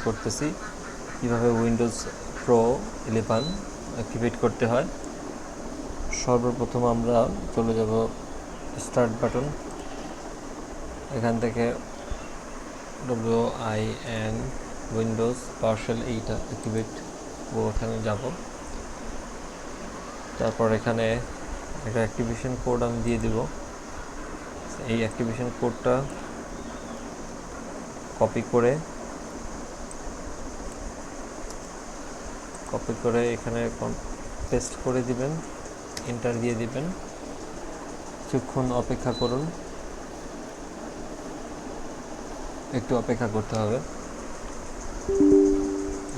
করতেছি কীভাবে Windows pro 11 activate করতে হয়। সর্বপ্রথম আমরা চলে যাব স্টার্ট বাটন, এখান থেকে WIN উইন্ডোজ পাওয়ারশেল এইটা অ্যাক্টিভেট ওখানে যাব। তারপর এখানে একটা অ্যাক্টিভেশন কোড আমি দিয়ে দিব। এই অ্যাক্টিভেশন কোডটা কপি করে এখানে পেস্ট করে দিবেন, এন্টার দিয়ে দিবেন। কিছুক্ষণ অপেক্ষা করুন, একটু অপেক্ষা করতে হবে।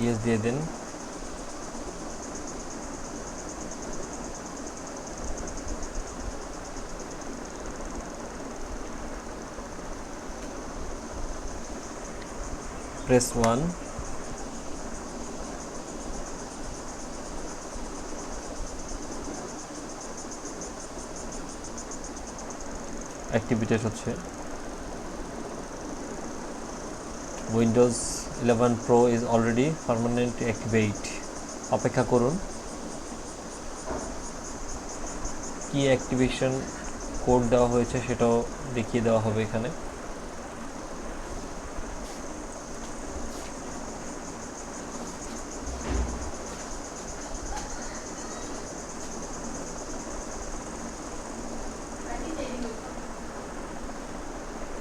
ইয়েস দিয়ে দিন। প্রেস 1। অ্যাক্টিভেটেড হচ্ছে। Windows 11 pro is already permanently activate. অপেক্ষা করুন। কি অ্যাক্টিভেশন কোড দেওয়া হয়েছে সেটাও দেখিয়ে দেওয়া হবে এখানে।